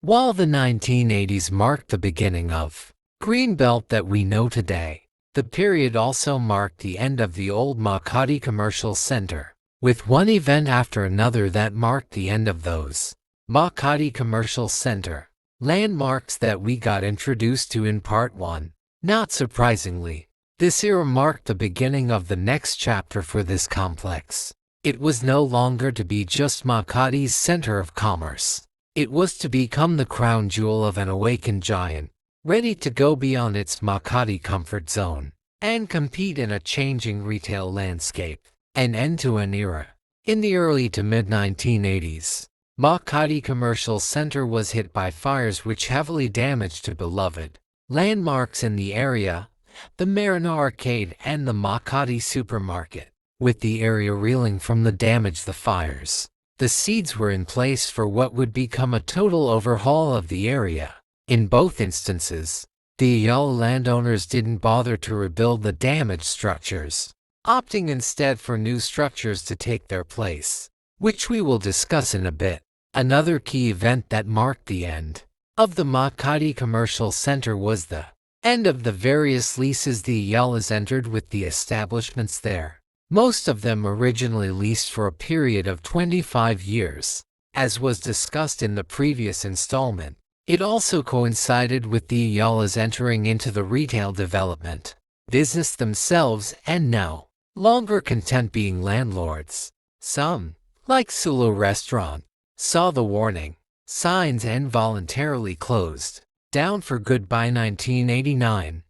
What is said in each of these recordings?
While the 1980s marked the beginning of Greenbelt that we know today, the period also marked the end of the old Makati Commercial Center, with one event after another that marked the end of those Makati Commercial Center landmarks that we got introduced to in Part 1. Not surprisingly, this era marked the beginning of the next chapter for this complex. It was no longer to be just Makati's center of commerce. It was to become the crown jewel of an awakened giant, ready to go beyond its Makati comfort zone and compete in a changing retail landscape. An end to an era. In the early to mid-1980s, Makati Commercial Center was hit by fires which heavily damaged two beloved landmarks in the area, the Marina Arcade and the Makati Supermarket. With the area reeling from the damage the fires, the seeds were in place for what would become a total overhaul of the area. In both instances, the Ayala landowners didn't bother to rebuild the damaged structures, opting instead for new structures to take their place, which we will discuss in a bit. Another key event that marked the end of the Makati Commercial Center was the end of the various leases the Ayalas entered with the establishments there. Most of them originally leased for a period of 25 years. As was discussed in the previous installment, it also coincided with the Ayalas entering into the retail development business themselves and no longer content being landlords. Some, like Sulu Restaurant, saw the warning signs and voluntarily closed down for good by 1989.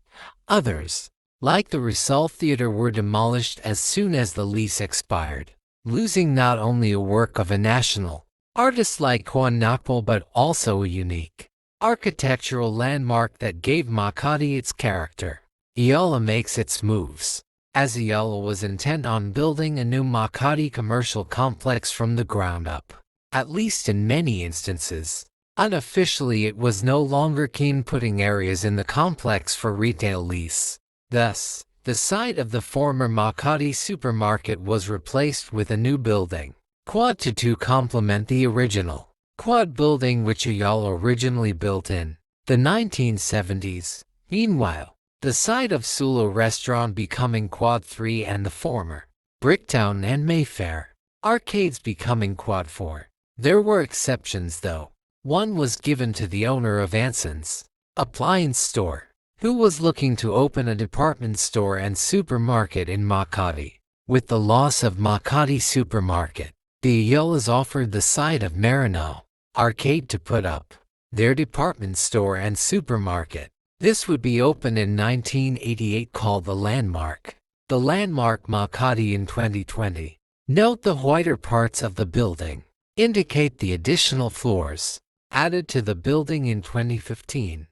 Others, like the Rizal Theater, were demolished as soon as the lease expired, losing not only a work of a national artist like Juan Nakpol but also a unique architectural landmark that gave Makati its character. Ayala makes its moves, as Ayala was intent on building a new Makati commercial complex from the ground up. At least in many instances, unofficially it was no longer keen putting areas in the complex for retail lease. Thus, the site of the former Makati Supermarket was replaced with a new building, Quad to complement the original Quad building which Ayala originally built in the 1970s. Meanwhile, the site of Sulu Restaurant becoming Quad 3 and the former Bricktown and Mayfair arcades becoming Quad 4. There were exceptions though. One was given to the owner of Anson's appliance store, who was looking to open a department store and supermarket in Makati. With the loss of Makati Supermarket, the Ayalas offered the site of Marina Arcade to put up their department store and supermarket. This would be opened in 1988, called the Landmark. The Landmark Makati in 2020. Note the whiter parts of the building indicate the additional floors added to the building in 2015.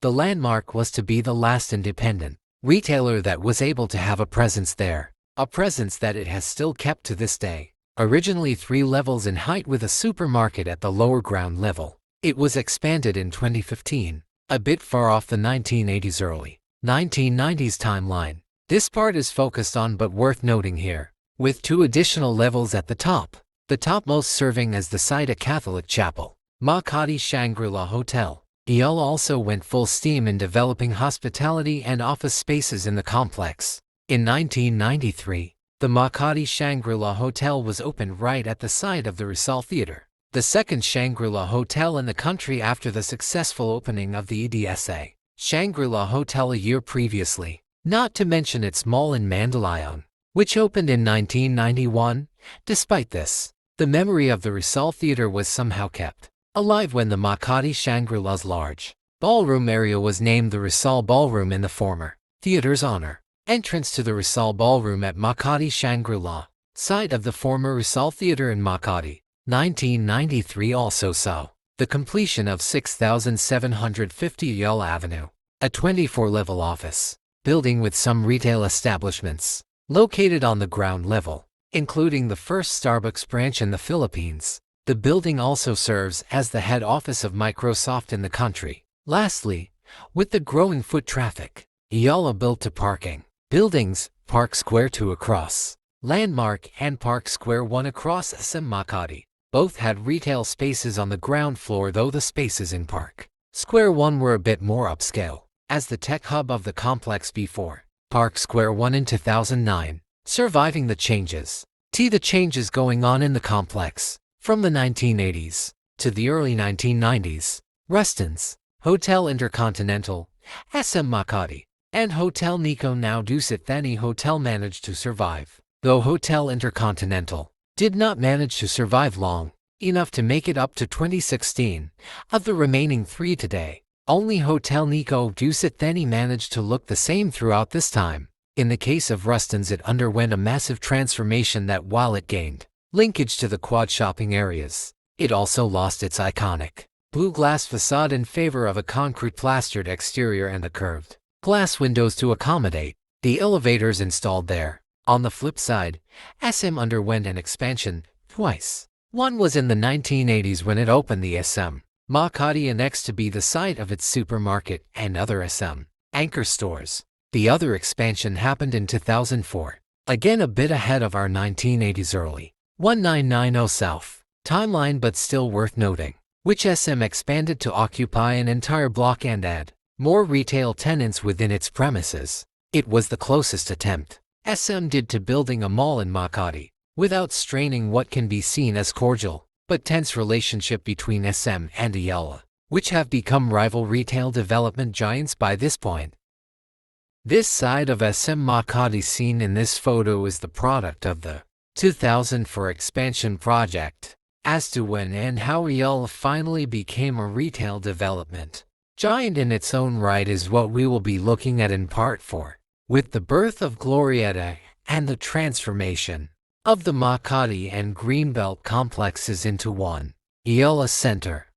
The Landmark was to be the last independent retailer that was able to have a presence there, a presence that it has still kept to this day. Originally 3 levels in height with a supermarket at the lower ground level, it was expanded in 2015, a bit far off the 1980s early 1990s timeline. This part is focused on but worth noting here, with 2 additional levels at the top, the topmost serving as the site a Catholic chapel, Makati Shangri-La Hotel. Ayala also went full steam in developing hospitality and office spaces in the complex. In 1993, the Makati Shangri-La Hotel was opened right at the site of the Rizal Theater, the second Shangri-La Hotel in the country after the successful opening of the EDSA Shangri-La Hotel a year previously, not to mention its mall in Mandalayan, which opened in 1991. Despite this, the memory of the Rizal Theater was somehow kept alive when the Makati Shangri-La's large ballroom area was named the Rizal Ballroom in the former theater's honor. Entrance to the Rizal Ballroom at Makati Shangri-La, site of the former Rizal Theater in Makati, 1993 also saw the completion of 6750 Ayala Avenue, a 24-level office building with some retail establishments located on the ground level, including the first Starbucks branch in the Philippines. The building also serves as the head office of Microsoft in the country. Lastly, with the growing foot traffic, Ayala built 2 parking buildings, Park Square 2 across Landmark and Park Square 1 across SM Makati. Both had retail spaces on the ground floor, though the spaces in Park Square 1 were a bit more upscale. As the tech hub of the complex before Park Square 1 in 2009, surviving the changes. The changes going on in the complex. From the 1980s to the early 1990s, Reston's, Hotel Intercontinental, SM Makati, and Hotel Nico now Dusit Thani Hotel managed to survive, though Hotel Intercontinental did not manage to survive long enough to make it up to 2016. Of the remaining three today, only Hotel Nico Dusit Thani managed to look the same throughout this time. In the case of Reston's, it underwent a massive transformation that, while it gained linkage to the quad shopping areas, it also lost its iconic blue glass facade in favor of a concrete plastered exterior and the curved glass windows to accommodate the elevators installed there. On the flip side, SM underwent an expansion twice. One was in the 1980s when it opened the SM Makati Annex to be the site of its supermarket and other SM anchor stores. The other expansion happened in 2004, again a bit ahead of our 1980s early 1990 South timeline, but still worth noting, which SM expanded to occupy an entire block and add more retail tenants within its premises. It was the closest attempt SM did to building a mall in Makati, without straining what can be seen as cordial but tense relationship between SM and Ayala, which have become rival retail development giants by this point. This side of SM Makati seen in this photo is the product of the 2004 expansion project. As to when and how Ayala finally became a retail development giant in its own right is what we will be looking at in part 4, with the birth of Glorietta and the transformation of the Makati and Greenbelt complexes into one Ayala Center.